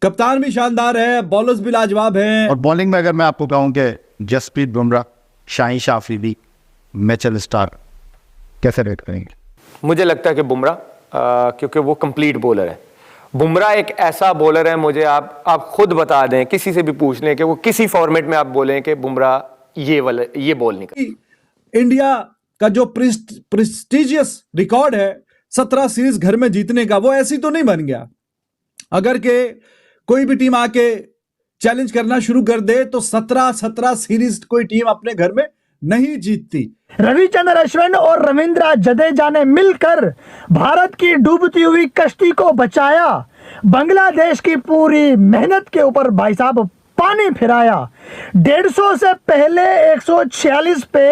कप्तान भी शानदार है, बॉलर्स भी लाजवाब हैं। और बॉलिंग में अगर मैं आपको कहूं कि जसप्रीत बुमराह, शाहीन शाह अफरीदी, मिचेल स्टार्क, कैसे रेट करेंगे? मुझे लगता है कि बुमराह, क्योंकि वो कंप्लीट बॉलर है। बुमराह एक ऐसा बॉलर है, मुझे आप खुद बता दें, किसी से भी पूछ लें कि वो किसी फॉर्मेट में आप बोलें कि बुमराह ये बॉल नहीं कर। इंडिया का जो प्रेस्टिजियस रिकॉर्ड है 17 सीरीज घर में जीतने का, वो ऐसी तो नहीं बन गया। अगर के कोई भी टीम आके चैलेंज करना शुरू कर दे तो 17 सीरीज कोई टीम अपने घर में नहीं जीतती। रविचंद्रन अश्विन और रविंद्र जडेजा ने मिलकर भारत की डूबती हुई कश्ती को बचाया। बांग्लादेश की पूरी मेहनत के ऊपर भाई साहब पानी फिराया। 150 से पहले 146 पे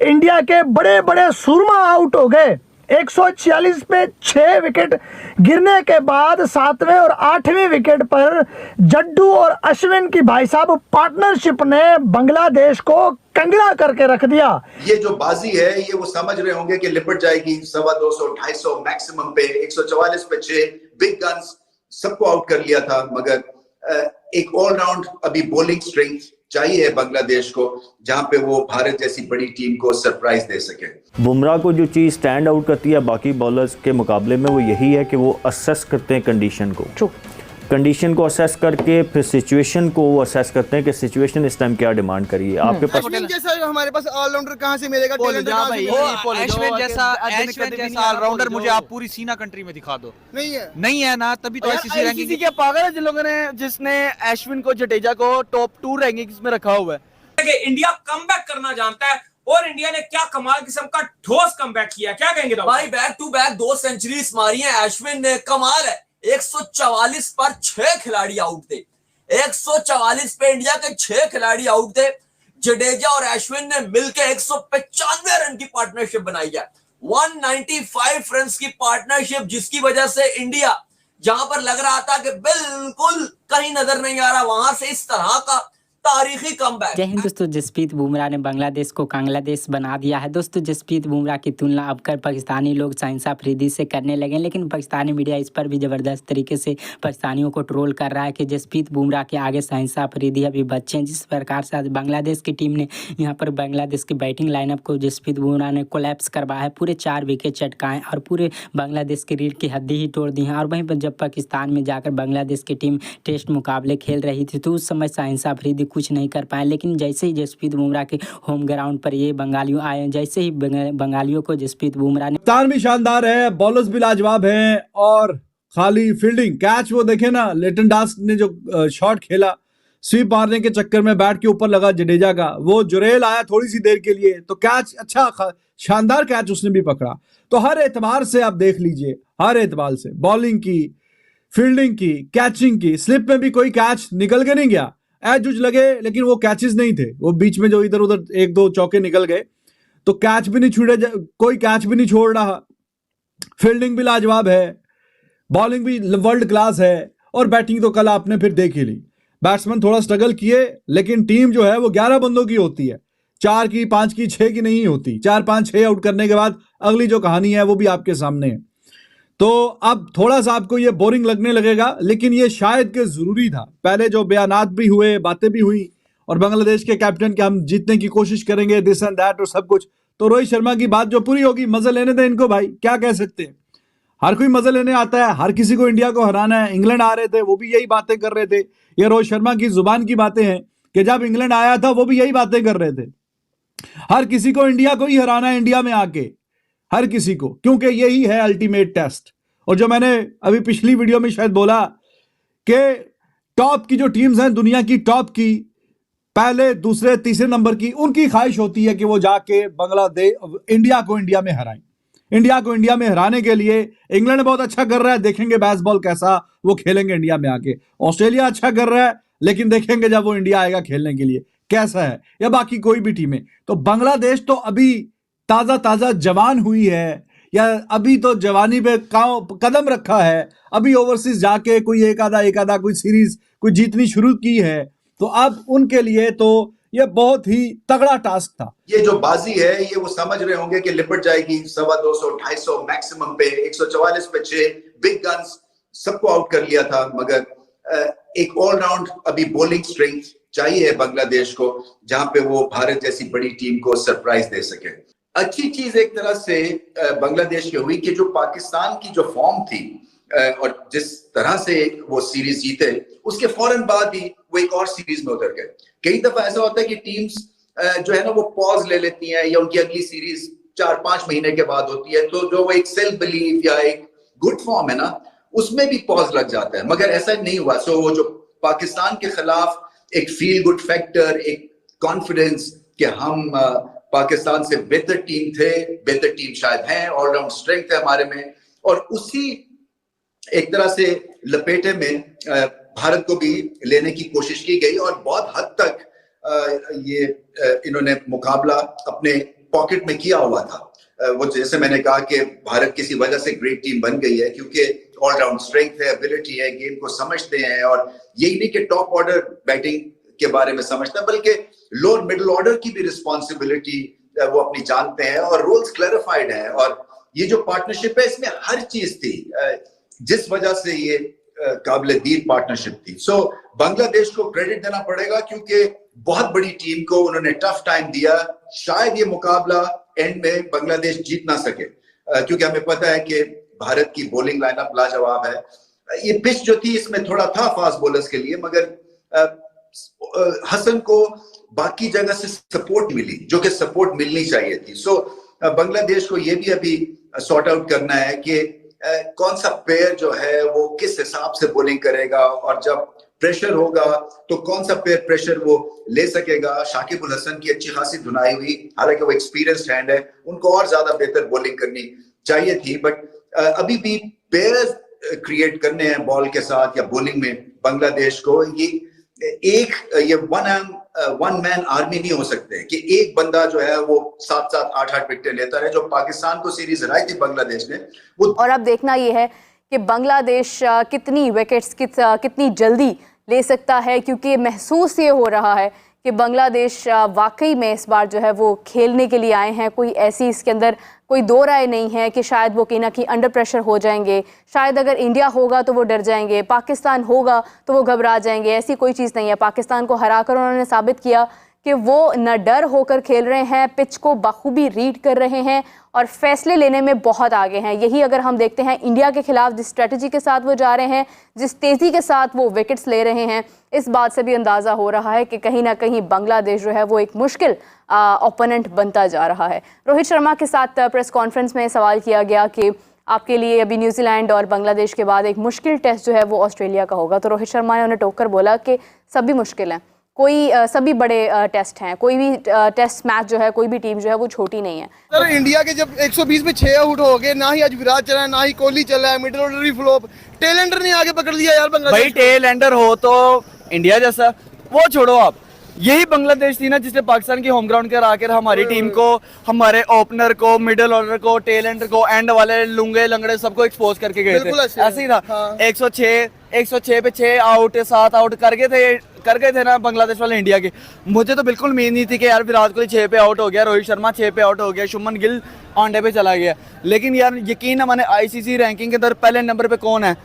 इंडिया के बड़े बड़े सुरमा आउट हो गए। 146 पे 6 विकेट गिरने के बाद 7वें और 8वें विकेट पर जड्डू और अश्विन की भाई साहब पार्टनरशिप ने बांग्लादेश को कंगड़ा करके रख दिया। ये जो बाजी है ये वो समझ रहे होंगे कि लिपट जाएगी 250 250 मैक्सिमम पे। 144 पे 6 बिग गन्स सबको आउट कर लिया था, मगर एक ऑलराउंड अभी बॉलिंग स्ट्रेंथ चाहिए बांग्लादेश को, जहां पे वो भारत जैसी बड़ी टीम को सरप्राइज दे सके। बुमराह को जो चीज़ स्टैंड आउट करती है बाकी बॉलर्स के मुकाबले में, वो यही है कि वो असेस करते हैं कंडीशन को असेस करके फिर सिचुएशन को वो असेस करते हैं कि सिचुएशन इस टाइम क्या डिमांड करी है। आपके पास जैसा हमारे पास ऑलराउंडर कहां से मिलेगा? एश्विन जैसा ऑलराउंडर मुझे आप पूरी सीना कंट्री में दिखा दो। नहीं है ना, तभी तो आईसीसी रैंकिंग के पागल है जिन लोगों ने, जिसने एश्विन को जडेजा को टॉप 2 रैंकिंग में रखा हुआ है। इंडिया कमबैक करना जानता है और इंडिया ने क्या कमाल किस्म का ठोस कमबैक किया, क्या कहेंगे भाई? बैक टू बैक 2 सेंचुरीज मारी है एश्विन ने, कमाल है। 144 पर 6 खिलाड़ी आउट थे। 144 पे इंडिया के 6 खिलाड़ी आउट थे। जडेजा और अश्विन ने मिलकर 195 रन की पार्टनरशिप बनाई है। 195 रन की पार्टनरशिप, जिसकी वजह से इंडिया जहां पर लग रहा था कि बिल्कुल कहीं नजर नहीं आ रहा, वहां से इस तरह का तारीखी कमबैक। जय हिंद दोस्तों, जसप्रीत बुमराह ने बांग्लादेश को कांग्लादेश बना दिया है। दोस्तों जसप्रीत बुमराह की तुलना अब कर पाकिस्तानी लोग शाहीन शाह अफरीदी से करने लगे, लेकिन पाकिस्तानी मीडिया इस पर भी ज़बरदस्त तरीके से पाकिस्तानियों को ट्रोल कर रहा है कि जसप्रीत बुमराह के आगे शाहीन शाह अफरीदी अभी बच्चे हैं। जिस प्रकार से आज बांग्लादेश की टीम ने यहाँ पर बांग्लादेश की बैटिंग लाइनअप को जसप्रीत बुमराह ने कोलैप्स करवाया है। पूरे 4 विकेट चटकाएँ और पूरे बांग्लादेश की रीढ़ की हड्डी ही तोड़ दी है। और वहीं पर जब पाकिस्तान में जाकर बांग्लादेश की टीम टेस्ट मुकाबले खेल रही थी तो उस समय शाहीन शाह अफरीदी कुछ नहीं कर पाए, लेकिन जैसे ही जसप्रीत बुमराह के होम ग्राउंड पर ये बंगालियों आए, जैसे ही बंगालियों को जसप्रीत बुमराह ने, कप्तान भी शानदार है, बॉलर्स भी लाजवाब हैं और खाली फील्डिंग कैच वो देखे ना, लिटन दास ने जो शॉट खेला स्वीप मारने के चक्कर में बैट के ऊपर लगा जडेजा का, वो जुरेल आया थोड़ी सी देर के लिए तो कैच अच्छा शानदार कैच उसने भी पकड़ा। तो हर एतबार से आप देख लीजिए, हर एतबार से बॉलिंग की, फील्डिंग की, कैचिंग की, स्लिप में भी कोई कैच निकल के नहीं गया। एज उज लगे लेकिन वो कैचेस नहीं थे, वो बीच में जो इधर उधर 1-2 चौके निकल गए तो कैच भी नहीं छूटे, कोई कैच भी नहीं छोड़ रहा। फील्डिंग भी लाजवाब है, बॉलिंग भी वर्ल्ड क्लास है और बैटिंग तो कल आपने फिर देख ही ली। बैट्समैन थोड़ा स्ट्रगल किए, लेकिन टीम जो है वो 11 बंदों की होती है, 4 की, 5 की, 6 की नहीं होती। 4, 5, 6 आउट करने के बाद अगली जो कहानी है वो भी आपके सामने है। तो अब थोड़ा सा आपको ये बोरिंग लगने लगेगा, लेकिन ये शायद के जरूरी था। पहले जो बयानात भी हुए, बातें भी हुई और बांग्लादेश के कैप्टन के हम जीतने की कोशिश करेंगे, दिस एंड दैट और सब कुछ, तो रोहित शर्मा की बात जो पूरी होगी, मजे लेने दें इनको भाई, क्या कह सकते हैं। हर कोई मजे लेने आता है, हर किसी को इंडिया को हराना है। इंग्लैंड आ रहे थे वो भी यही बातें कर रहे थे, ये रोहित शर्मा की जुबान की बातें हैं कि जब इंग्लैंड आया था वो भी यही बातें कर रहे थे। हर किसी को इंडिया को ही हराना है, इंडिया में आके हर किसी को, क्योंकि यही है अल्टीमेट टेस्ट। और जो मैंने अभी पिछली वीडियो में शायद बोला कि टॉप की जो टीम्स हैं दुनिया की, टॉप की पहले, दूसरे, तीसरे नंबर की, उनकी ख्वाहिश होती है कि वो जाके बांग्लादेश, इंडिया को इंडिया में हराएं। इंडिया को इंडिया में हराने के लिए इंग्लैंड बहुत अच्छा कर रहा है, देखेंगे बेसबॉल कैसा वो खेलेंगे इंडिया में आके। ऑस्ट्रेलिया अच्छा कर रहा है, लेकिन देखेंगे जब वो इंडिया आएगा खेलने के लिए कैसा है, या बाकी कोई भी टीमें। तो बांग्लादेश तो अभी ताजा जवान हुई है, या अभी तो जवानी पे कदम रखा है, अभी ओवरसीज जाके कोई एक आधा कोई सीरीज कोई जीतनी शुरू की है। तो अब उनके लिए तो ये बहुत ही तगड़ा टास्क था। ये जो बाजी है ये वो समझ रहे होंगे कि लिपट जाएगी 250 250 मैक्सिमम पे। 144 पे 6 बिग गन्स सबको आउट कर लिया था, मगर एक ऑलराउंड अभी बॉलिंग स्ट्रेंथ चाहिए बांग्लादेश को, जहां पे वो भारत जैसी बड़ी टीम को सरप्राइज दे सके। अच्छी चीज एक तरह से बांग्लादेश की हुई कि जो पाकिस्तान की जो फॉर्म थी और जिस तरह से वो सीरीज जीते, उसके फौरन बाद ही वो एक और सीरीज में उतर गए। कई दफा ऐसा होता है कि टीम्स जो है ना वो पॉज ले लेती हैं या उनकी अगली सीरीज 4-5 महीने के बाद होती है, तो जो वो एक सेल्फ बिलीफ या एक गुड फॉर्म है ना, उसमें भी पॉज लग जाता है। मगर ऐसा नहीं हुआ। सो वो जो पाकिस्तान के खिलाफ एक फील गुड फैक्टर, एक कॉन्फिडेंस कि हम पाकिस्तान से बेहतर टीम थे, बेहतर टीम शायद है, ऑलराउंड स्ट्रेंथ है हमारे में, और उसी एक तरह से लपेटे में भारत को भी लेने की कोशिश की गई और बहुत हद तक ये इन्होंने मुकाबला अपने पॉकेट में किया हुआ था। वो जैसे मैंने कहा कि भारत किसी वजह से ग्रेट टीम बन गई है क्योंकि ऑलराउंड स्ट्रेंथ है, एबिलिटी है, गेम को समझते हैं, और यही नहीं कि टॉप ऑर्डर बैटिंग के बारे में समझते हैं बल्कि लोअर मिडिल ऑर्डर की भी रिस्पॉन्सिबिलिटी वो अपनी जानते हैं और रोल्स क्लैरिफाइड है। और ये जो पार्टनरशिप है इसमें हर चीज थी जिस वजह से ये काबिल दीद पार्टनरशिप थी। सो बांग्लादेश को क्रेडिट देना पड़ेगा क्योंकि बहुत बड़ी टीम को उन्होंने टफ टाइम दिया। शायद ये मुकाबला एंड में बांग्लादेश जीत ना सके क्योंकि हमें पता है कि भारत की बॉलिंग लाइनअप लाजवाब है। ये पिच जो थी इसमें थोड़ा था फास्ट बॉलर्स के लिए, मगर हसन को बाकी जगह से सपोर्ट मिली जो कि सपोर्ट मिलनी चाहिए थी। सो बांग्लादेश को ये भी अभी सॉर्ट आउट करना है कि कौन सा प्लेयर जो है वो किस हिसाब से बॉलिंग करेगा, और जब प्रेशर होगा तो कौन सा प्लेयर प्रेशर वो ले सकेगा। शाकिब उल हसन की अच्छी खासी धुनाई हुई, हालांकि वो एक्सपीरियंस्ड हैंड है, उनको और ज्यादा बेहतर बॉलिंग करनी चाहिए थी, बट अभी भी पेयर्स क्रिएट करने हैं बॉल के साथ या बॉलिंग में बांग्लादेश को। ये वन मैन आर्मी नहीं हो सकते कि एक बंदा जो है वो 7-7, 8-8 विकेट लेता है, जो पाकिस्तान को सीरीज हराई थी बांग्लादेश ने वो। और अब देखना ये है कि बांग्लादेश कितनी विकेट्स कितनी जल्दी ले सकता है, क्योंकि महसूस ये हो रहा है कि बांग्लादेश वाकई में इस बार जो है वो खेलने के लिए आए हैं। कोई ऐसी इसके अंदर कोई दो राय नहीं है कि शायद वो कहीं ना कहीं अंडर प्रेशर हो जाएंगे, शायद अगर इंडिया होगा तो वो डर जाएंगे, पाकिस्तान होगा तो वो घबरा जाएंगे। ऐसी कोई चीज़ नहीं है। पाकिस्तान को हराकर उन्होंने साबित किया कि वो न डर होकर खेल रहे हैं, पिच को बखूबी रीड कर रहे हैं और फैसले लेने में बहुत आगे हैं। यही अगर हम देखते हैं इंडिया के खिलाफ जिस स्ट्रेटजी के साथ वो जा रहे हैं, जिस तेज़ी के साथ वो विकेट्स ले रहे हैं, इस बात से भी अंदाज़ा हो रहा है कि कहीं ना कहीं बांग्लादेश जो है वो एक मुश्किल ओपोनेंट बनता जा रहा है। रोहित शर्मा के साथ प्रेस कॉन्फ्रेंस में सवाल किया गया कि आपके लिए अभी न्यूजीलैंड और बांग्लादेश के बाद एक मुश्किल टेस्ट जो है वो ऑस्ट्रेलिया का होगा, तो रोहित शर्मा ने उन्हें टोककर बोला कि सभी मुश्किल हैं, सभी बड़े टेस्ट हैं, कोई भी टेस्ट मैच जो है कोई भी टीम जो है वो छोटी नहीं है। सर इंडिया के जब 120 पे 6 आउट हो गए, ना ही आज विराट चला है, ना ही कोहली चला है, मिडिल ऑर्डर भी फ्लॉप, टेल एंडर ने आगे पकड़ लिया यार बांग्लादेश। भाई टेल एंडर हो तो इंडिया जैसा, वो छोड़ो आप, यही बांग्लादेश थी ना जिसने पाकिस्तान की होम ग्राउंड पर आकर हमारी टीम को, हमारे ओपनर को, मिडिल ऑर्डर को, टेल एंडर को, एंड वाले लुंगे लंगड़े सबको एक्सपोज करके गए थे। ऐसे ही था। हाँ। 106 पे 6 आउट 7 आउट कर गए थे ना बांग्लादेश वाले इंडिया के। मुझे तो बिल्कुल उम्मीद नहीं थी कि यार विराट कोहली 6 पे आउट हो गया, रोहित शर्मा 6 पे आउट हो गया, शुभमन गिल ऑनडे पे चला गया। लेकिन यार यकीन है, मैंने आईसीसी रैंकिंग के अंदर पहले नंबर पे कौन है?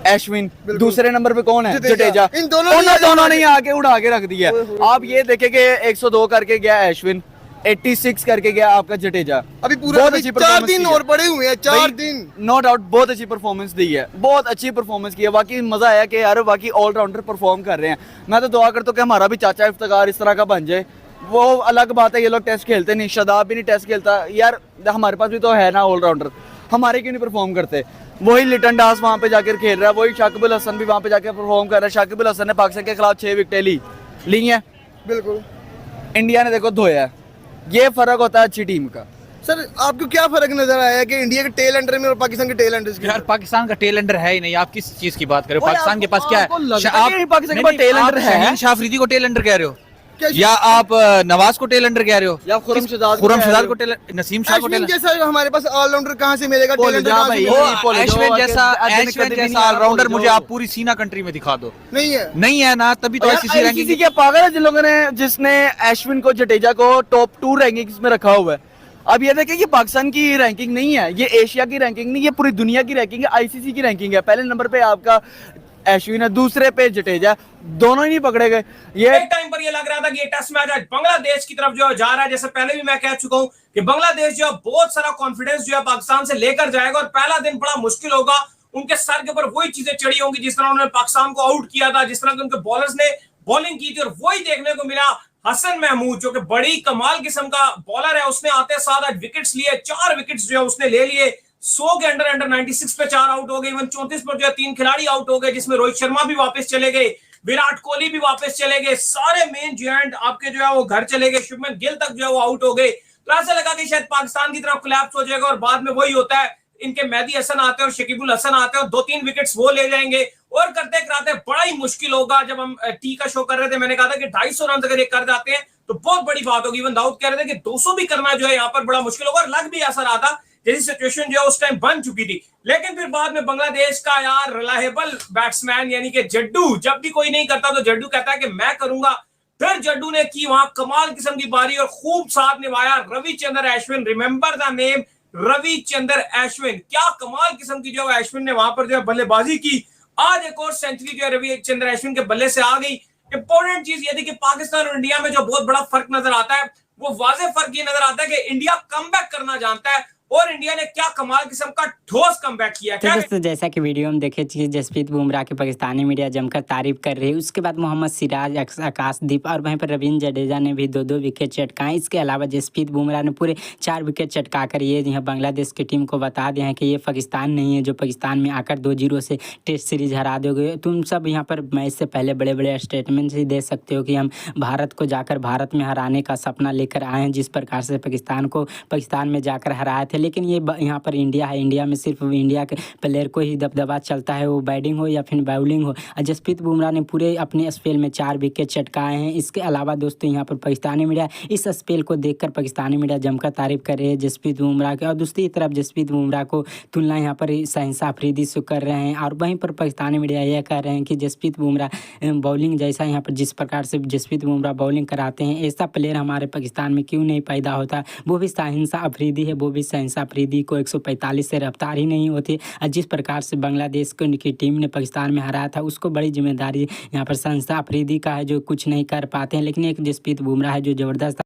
अश्विन। दूसरे नंबर पे कौन है? जडेजा। इन दोनों ने आके उड़ा के रख दिया। आप ये देखे कि 102 करके गया अश्विन, 86 करके गया आपका जडेजा। अभी पूरा 4 दिन और पड़े हुए हैं, 4 दिन। नो डाउट बहुत अच्छी परफॉर्मेंस दी है, बहुत अच्छी परफॉर्मेंस की है। बाकी मजा आया कि यार बाकी ऑलराउंडर परफॉर्म कर रहे हैं। मैं तो दुआ करता हूँ कि हमारा भी चाचा इफ्तिखार इस तरह का बन जाए। वो अलग बात है, ये लोग टेस्ट खेलते नहीं, शादाब भी नहीं टेस्ट खेलता। यार हमारे पास भी तो है ना ऑलराउंडर, हमारे क्यों नहीं परफॉर्म करते? वही लिटन दास वहाँ पे जाकर खेल रहा है, वही शाकिब उल हसन भी वहाँ पे जाकर परफॉर्म कर रहा है। शाकिब उल हसन ने पाकिस्तान के खिलाफ 6 विकेटें ली हैं। बिल्कुल। इंडिया ने देखो धोया है। ये फर्क होता है अच्छी टीम का। सर आपको क्या फर्क नजर आया कि इंडिया के टेल एंडर में और पाकिस्तान के टेल एंडर में? यार पाकिस्तान का टेल एंडर है ही नहीं। आप किस चीज की बात कर रहे हो? पाकिस्तान के पास क्या है? आप पाकिस्तान के पास टेल एंडर है? शाहीन शाह अफरीदी को टेल एंडर कह रहे हो, या आप नवाज को टेल एंडर कह रहे हो, या खुरम शहजाद को टेल, नसीम शाह को टेल जैसा हमारे पास ऑलराउंडर कहां से मिलेगा? टेल एंडर एश्विन जैसा ऑलराउंडर मुझे आप पूरी सीना कंट्री में दिखा दो। नहीं है ना, तभी तो आईसीसी रैंकिंग के पागल है जिन लोगों ने, जिसने अश्विन को, जडेजा को टॉप 2 रैंकिंग्स में रखा हुआ है। अब ये देखिए कि पाकिस्तान की रैंकिंग नहीं है, ये एशिया की रैंकिंग नहीं, ये पूरी दुनिया की रैंकिंग है, आईसीसी की रैंकिंग है। पहले नंबर पे आपका अश्विन है, दूसरे पे जडेजा, दोनों ही नहीं पकड़े गए। ये एक टाइम पर ये लग रहा था कि ये टेस्ट मैच आज बांग्लादेश की तरफ जो है जा रहा है। जैसे पहले भी मैं कह चुका हूं कि बांग्लादेश जो है बहुत सारा कॉन्फिडेंस जो है पाकिस्तान से लेकर जाएगा और पहला दिन बड़ा मुश्किल होगा। उनके सर के ऊपर वही चीजें चढ़ी होंगी जिस तरह उन्होंने पाकिस्तान को आउट किया था, जिस तरह के उनके बॉलर्स ने बॉलिंग की थी, और वही देखने को मिला। हसन महमूद जो कि बड़ी कमाल किस्म का बॉलर है, उसने आते साथ आज विकेट्स लिए, 4 विकेट्स जो है उसने ले लिए। 100 के अंडर 96 पे 4 आउट हो गए। इवन 34 पर जो है 3 खिलाड़ी आउट हो गए, जिसमें रोहित शर्मा भी वापस चले गए, विराट कोहली भी वापस चले गए, सारे मेन जायंट आपके जो है वो घर चले गए, शुभमन गिल तक जो है वो आउट हो गए। तो ऐसा लगा कि शायद पाकिस्तान की तरफ कोलैप्स हो जाएगा और बाद में वही होता है, इनके मेहदी हसन आते हैं और शकीबुल हसन आते हैं और 2-3 विकेट्स वो ले जाएंगे और करते कराते बड़ा ही मुश्किल होगा। जब हम टी का शो कर रहे थे, मैंने कहा था कि 250 रन अगर ये कर जाते हैं तो बहुत बड़ी बात होगी। इवन दाऊद कह रहे थे कि 200 भी करना जो है यहाँ पर बड़ा मुश्किल होगा, और लग भी ऐसा रहा था जैसी सिचुएशन जो है उस टाइम बन चुकी थी। लेकिन फिर बाद में बांग्लादेश का यार रिलायबल बैट्समैन यानी कि जड्डू, जब भी कोई नहीं करता तो जड्डू कहता है कि मैं करूंगा। फिर जड्डू ने की वहां कमाल किस्म की बारी और खूब साथ निभाया। Ravichandra Ashwin, remember the name Ravichandra Ashwin, क्या कमाल किस्म की जो है अश्विन ने वहां पर जो है बल्लेबाजी की। आज एक और सेंचुरी जो है रविचंद्र अश्विन के बल्ले से आ गई। इंपॉर्टेंट चीज ये थी कि पाकिस्तान और इंडिया में जो बहुत बड़ा फर्क नजर आता है, वो वाज़ेह फर्क ये नजर आता है कि इंडिया कमबैक करना जानता है और इंडिया ने क्या कमाल किस्म का ठोस कमबैक किया। तो दोस्तों जैसा कि वीडियो में देखे कि जसप्रीत बुमराह की पाकिस्तानी मीडिया जमकर तारीफ कर रही है, उसके बाद मोहम्मद सिराज, आकाशदीप और वहीं पर रवींद्र जडेजा ने भी 2-2 विकेट चटकाए। इसके अलावा जसप्रीत बुमराह ने पूरे 4 विकेट चटका कर ये यहाँ बांग्लादेश की टीम को बता दिया है कि ये पाकिस्तान नहीं है जो पाकिस्तान में आकर 2-0 से टेस्ट सीरीज हरा दोगे। तुम सब यहाँ पर मैच से पहले बड़े बड़े स्टेटमेंट ही दे सकते हो कि हम भारत को जाकर भारत में हराने का सपना लेकर आए हैं, जिस प्रकार से पाकिस्तान में जाकर हराए थे। लेकिन ये यहाँ पर इंडिया है, इंडिया में सिर्फ इंडिया के प्लेयर को ही दबदबा चलता है, वो बैटिंग हो या फिर बॉलिंग हो। जसप्रीत बुमराह ने पूरे अपने स्पेल में 4 विकेट चटकाए हैं। इसके अलावा दोस्तों यहाँ पर पाकिस्तानी मीडिया इस स्पेल को देखकर पाकिस्तानी मीडिया जमकर तारीफ कर रहे हैं जसप्रीत बुमराह की, और दूसरी तरफ जसप्रीत बुमराह को तुलना यहाँ पर शहंशाह अफरीदी से कर रहे हैं। और वहीं पर पाकिस्तानी मीडिया यह कह रहे हैं कि जसप्रीत बुमराह बॉलिंग जैसा यहाँ पर जिस प्रकार से जसप्रीत बुमराह बॉलिंग कराते हैं, ऐसा प्लेयर हमारे पाकिस्तान में क्यों नहीं पैदा होता। वो भी शहंशाह अफरीदी है, वो भी शहंशाह अफरीदी को 145 से रफ्तार ही नहीं होती। जिस प्रकार से बांग्लादेश की टीम ने पाकिस्तान में हराया था, उसको बड़ी जिम्मेदारी यहाँ पर शहंशाह अफरीदी का है जो कुछ नहीं कर पाते हैं। लेकिन एक जसप्रीत बुमराह है जो ज़बरदस्त